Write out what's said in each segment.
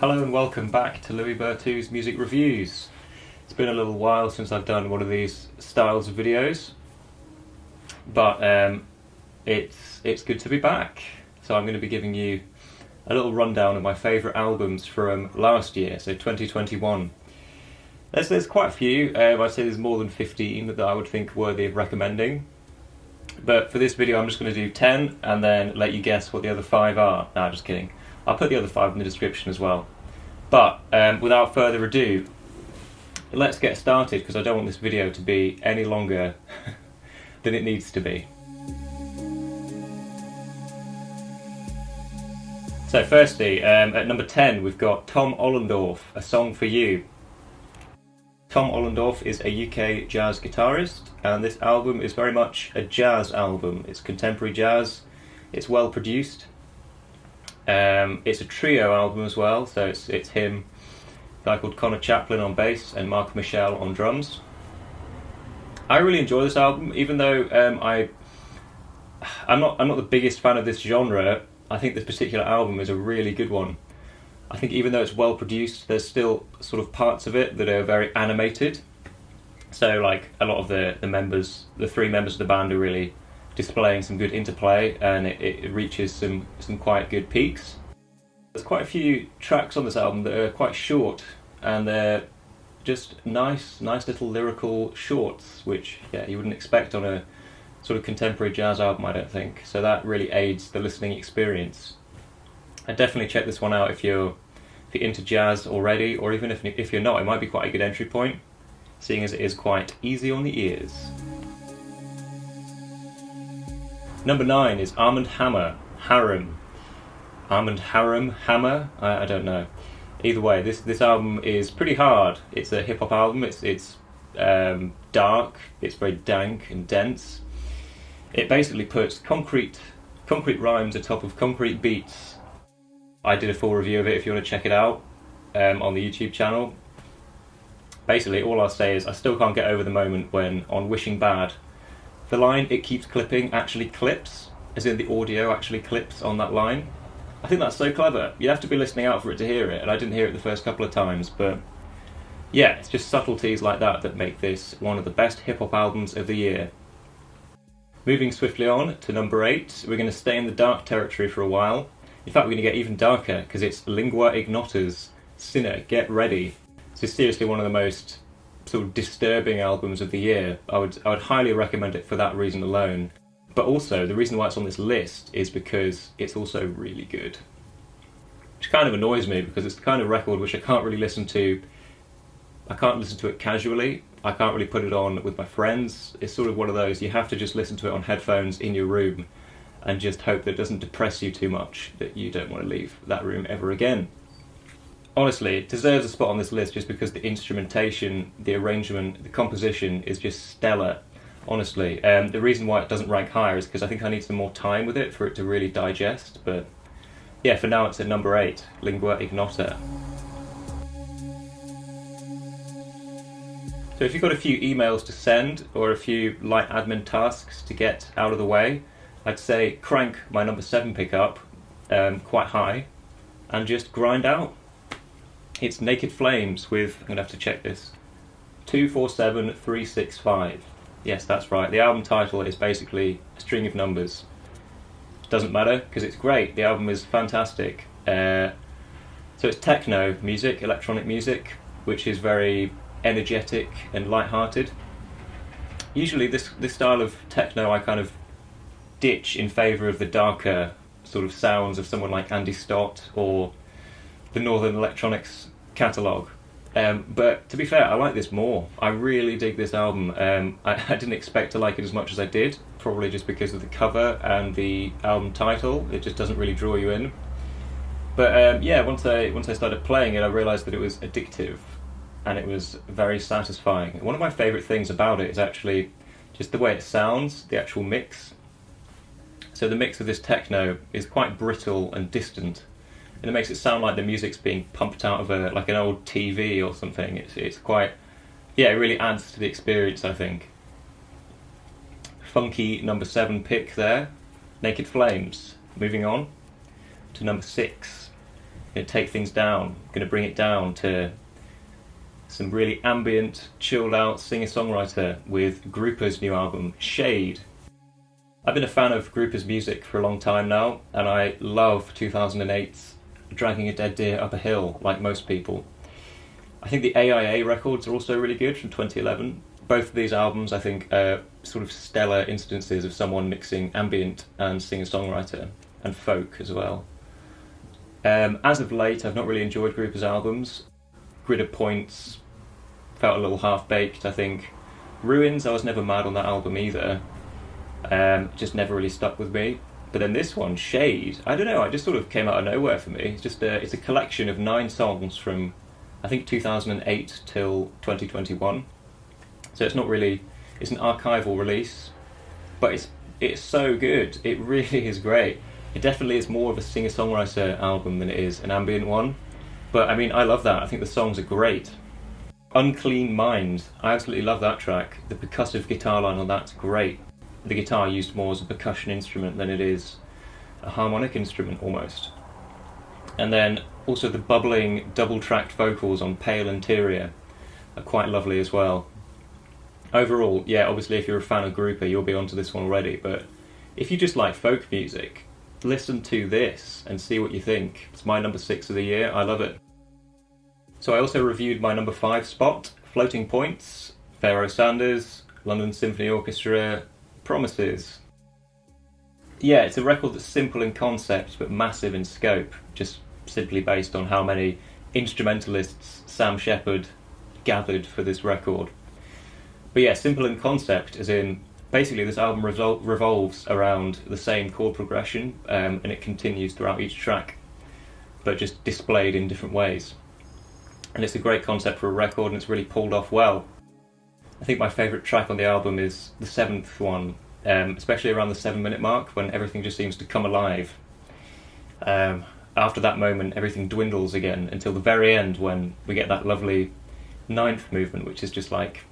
Hello and welcome back to Louis Bertou's Music Reviews. It's been a little while since I've done one of these styles of videos, but it's good to be back. So I'm going to be giving you a little rundown of my favourite albums from last year, so 2021. There's quite a few. I'd say there's more than 15 that I would think worthy of recommending. But for this video I'm just going to do 10 and then let you guess what the other 5 are. No, just kidding. I'll put the other 5 in the description as well. But without further ado, let's get started because I don't want this video to be any longer than it needs to be. So firstly, at number 10 we've got Tom Ollendorff, A Song for You. Tom Ollendorff is a UK jazz guitarist, and this album is very much a jazz album. It's contemporary jazz, it's well produced. It's a trio album as well, so it's him, a guy called Connor Chaplin on bass and Mark Michel on drums. I really enjoy this album, even though I'm not the biggest fan of this genre. I think this particular album is a really good one. I think even though it's well produced, there's still sort of parts of it that are very animated. So like a lot of the members, the 3 members of the band are really displaying some good interplay, and it reaches some quite good peaks. There's quite a few tracks on this album that are quite short, and they're just nice little lyrical shorts, which you wouldn't expect on a sort of contemporary jazz album, I don't think. So that really aids the listening experience. I'd definitely check this one out if you're into jazz already, or even if you're not, it might be quite a good entry point, seeing as it is quite easy on the ears. Number 9 is Armand Hammer, Haram. Armand Haram, Hammer? I don't know. Either way, this album is pretty hard. It's a hip-hop album, it's dark, it's very dank and dense. It basically puts concrete rhymes atop of concrete beats. I did a full review of it if you want to check it out on the YouTube channel. Basically, all I'll say is I still can't get over the moment when, on Wishing Bad, the line "it keeps clipping" actually clips, as in the audio actually clips on that line. I think that's so clever. You have to be listening out for it to hear it, and I didn't hear it the first couple of times, but yeah, it's just subtleties like that that make this one of the best hip-hop albums of the year. Moving swiftly on to number 8, we're going to stay in the dark territory for a while. In fact, we're going to get even darker because it's Lingua Ignota's Sinner, Get Ready. This is seriously one of the most sort of disturbing albums of the year. I would highly recommend it for that reason alone. But also, the reason why it's on this list is because it's also really good. Which kind of annoys me because it's the kind of record which I can't really listen to. I can't listen to it casually. I can't really put it on with my friends. It's sort of one of those, you have to just listen to it on headphones in your room and just hope that it doesn't depress you too much that you don't want to leave that room ever again. Honestly, it deserves a spot on this list just because the instrumentation, the arrangement, the composition is just stellar, honestly. The reason why it doesn't rank higher is because I think I need some more time with it for it to really digest, but yeah, for now it's at number 8, Lingua Ignota. So if you've got a few emails to send or a few light admin tasks to get out of the way, I'd say crank my number 7 pickup quite high and just grind out. It's Naked Flames with, I'm going to have to check this, 247365. Yes, that's right. The album title is basically a string of numbers. Doesn't matter because it's great. The album is fantastic. So it's techno music, electronic music, which is very energetic and light-hearted. Usually this style of techno I kind of ditch in favour of the darker sort of sounds of someone like Andy Stott or the Northern Electronics catalogue. But to be fair, I like this more. I really dig this album. I didn't expect to like it as much as I did, probably just because of the cover and the album title. It just doesn't really draw you in. But yeah, once I started playing it, I realised that it was addictive and it was very satisfying. One of my favourite things about it is actually just the way it sounds, the actual mix. So the mix of this techno is quite brittle and distant, and it makes it sound like the music's being pumped out of like an old TV or something. It's quite, yeah, it really adds to the experience, I think. Funky number 7 pick there, Naked Flames. Moving on to number 6. going to take things down, going to bring it down to some really ambient, chilled out singer-songwriter with Grouper's new album, Shade. I've been a fan of Grouper's music for a long time now, and I love 2008's Dragging a Dead Deer Up a Hill, like most people. I think the AIA records are also really good from 2011. Both of these albums, I think, are sort of stellar instances of someone mixing ambient and singer-songwriter, and folk as well. As of late, I've not really enjoyed Grouper's albums. Grid of Points felt a little half-baked, I think. Ruins, I was never mad on that album either. Just never really stuck with me. But then this one, Shade, I don't know, it just sort of came out of nowhere for me. It's a collection of 9 songs from, I think, 2008 till 2021. So it's not really, it's an archival release, but it's so good. It really is great. It definitely is more of a singer-songwriter album than it is an ambient one. But I mean, I love that. I think the songs are great. Unclean Mind, I absolutely love that track. The percussive guitar line on that's great. The guitar used more as a percussion instrument than it is a harmonic instrument almost. And then also the bubbling double-tracked vocals on Pale Interior are quite lovely as well. Overall, yeah, obviously if you're a fan of Grouper, you'll be onto this one already, but if you just like folk music, listen to this and see what you think. It's my number 6 of the year, I love it. So I also reviewed my number 5 spot, Floating Points, Pharoah Sanders, London Symphony Orchestra, Promises. Yeah, it's a record that's simple in concept but massive in scope, just simply based on how many instrumentalists Sam Shepard gathered for this record. But yeah, simple in concept, as in, basically this album revolves around the same chord progression, and it continues throughout each track, but just displayed in different ways. And it's a great concept for a record, and it's really pulled off well. I think my favourite track on the album is the 7th one, especially around the 7-minute mark, when everything just seems to come alive. After that moment, everything dwindles again, until the very end, when we get that lovely 9th movement, which is just like,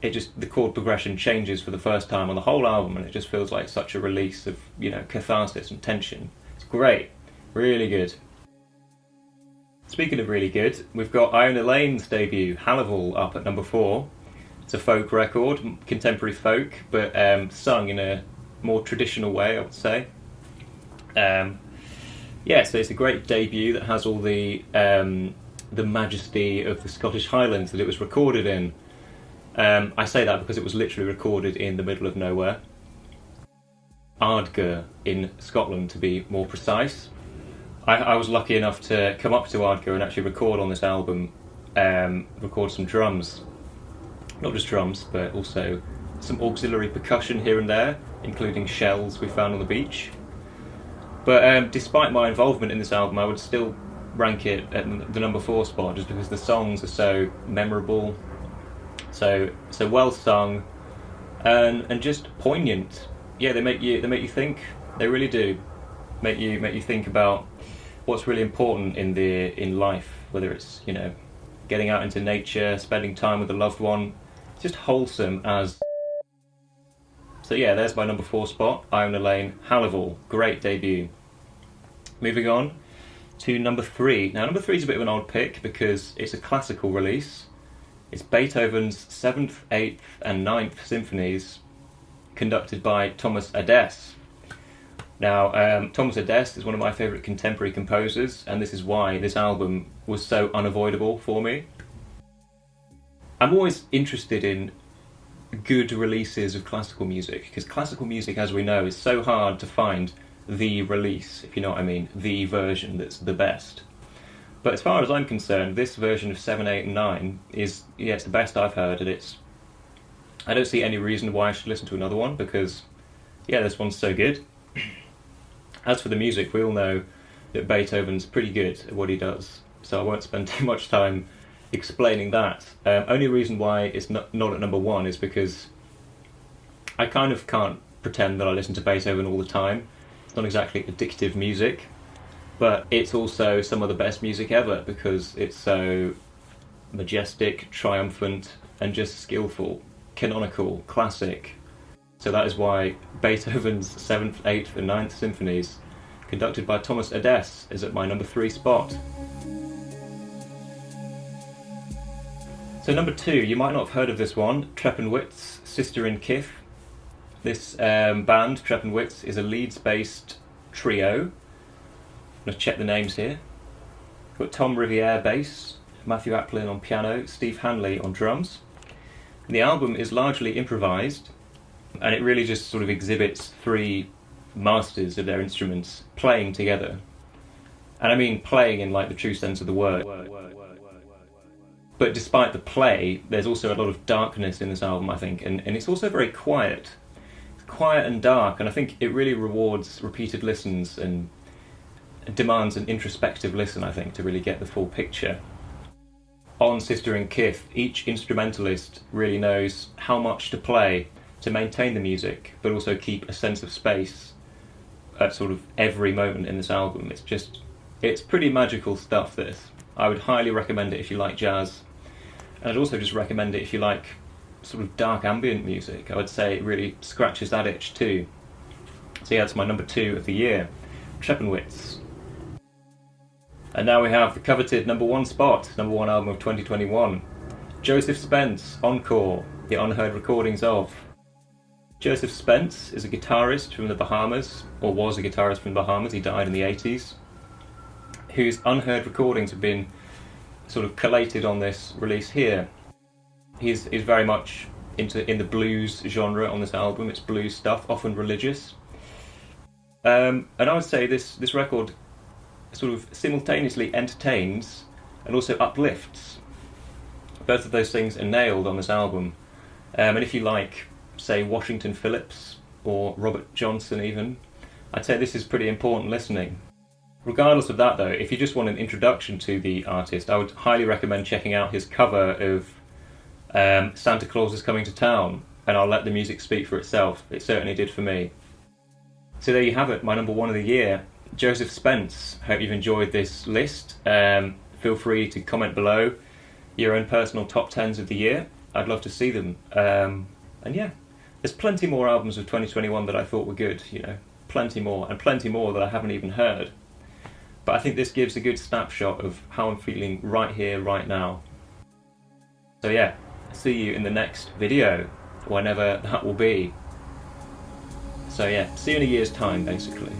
the chord progression changes for the first time on the whole album, and it just feels like such a release of, catharsis and tension. It's great. Really good. Speaking of really good, we've got Iona Lane's debut, Hallival, up at number 4. It's a folk record, contemporary folk, but sung in a more traditional way, I would say. So it's a great debut that has all the majesty of the Scottish Highlands that it was recorded in. I say that because it was literally recorded in the middle of nowhere. Ardgour in Scotland, to be more precise. I was lucky enough to come up to Ardgour and actually record on this album, record some drums. Not just drums, but also some auxiliary percussion here and there, including shells we found on the beach. But despite my involvement in this album, I would still rank it at the number 4 spot, just because the songs are so memorable, so well sung, and just poignant. Yeah, they make you think. They really do make you think about what's really important in life, whether it's getting out into nature, spending time with a loved one. It's just wholesome as. So yeah, there's my number 4 spot, Iona Lane, Hallival, great debut. Moving on to number 3. Now number 3 is a bit of an odd pick because it's a classical release. It's Beethoven's 7th, 8th and 9th Symphonies, conducted by Thomas Adés. Now, Thomas Adés is one of my favourite contemporary composers, and this is why this album was so unavoidable for me. I'm always interested in good releases of classical music, because classical music, as we know, is so hard to find the release, if you know what I mean, the version that's the best. But as far as I'm concerned, this version of 7, 8 and 9 is, it's the best I've heard, and I don't see any reason why I should listen to another one, because, this one's so good. As for the music, we all know that Beethoven's pretty good at what he does, so I won't spend too much time explaining that. Only reason why it's not at number 1 is because I kind of can't pretend that I listen to Beethoven all the time. It's not exactly addictive music, but it's also some of the best music ever because it's so majestic, triumphant, and just skillful, canonical, classic. So that is why Beethoven's 7th, 8th and 9th Symphonies conducted by Thomas Adés, is at my number 3 spot. So number 2, you might not have heard of this one, Treppenwitz, Sister in Kith. This band, Treppenwitz, is a Leeds-based trio. I'm going to check the names here. We've got Tom Riviere bass, Matthew Applin on piano, Steve Hanley on drums. And the album is largely improvised, and it really just sort of exhibits 3 masters of their instruments playing together. And I mean playing in like the true sense of the word. But despite the play, there's also a lot of darkness in this album, I think, and it's also very quiet. It's quiet and dark, and I think it really rewards repeated listens and demands an introspective listen, I think, to really get the full picture. On Sister in Kith, each instrumentalist really knows how much to play to maintain the music, but also keep a sense of space at sort of every moment in this album. It's pretty magical stuff, this. I would highly recommend it if you like jazz, and I'd also just recommend it if you like sort of dark ambient music. I would say it really scratches that itch too. So yeah, that's my number 2 of the year, Treppenwitz. And now we have the coveted number 1 spot, number 1 album of 2021, Joseph Spence, Encore, the unheard recordings of. Joseph Spence is a guitarist from the Bahamas, or was a guitarist from the Bahamas, he died in the 80s, whose unheard recordings have been sort of collated on this release here. He's very much in the blues genre on this album. It's blues stuff, often religious. And I would say this record sort of simultaneously entertains and also uplifts. Both of those things are nailed on this album. And if you like, say, Washington Phillips or Robert Johnson even, I'd say this is pretty important listening. Regardless of that though, if you just want an introduction to the artist, I would highly recommend checking out his cover of Santa Claus is Coming to Town, and I'll let the music speak for itself. It certainly did for me. So there you have it, my number 1 of the year, Joseph Spence. Hope you've enjoyed this list. Feel free to comment below your own personal top 10s of the year. I'd love to see them. And yeah, there's plenty more albums of 2021 that I thought were good, you know, plenty more, and plenty more that I haven't even heard. But I think this gives a good snapshot of how I'm feeling right here, right now. So yeah, see you in the next video, whenever that will be. So yeah, see you in a year's time, basically.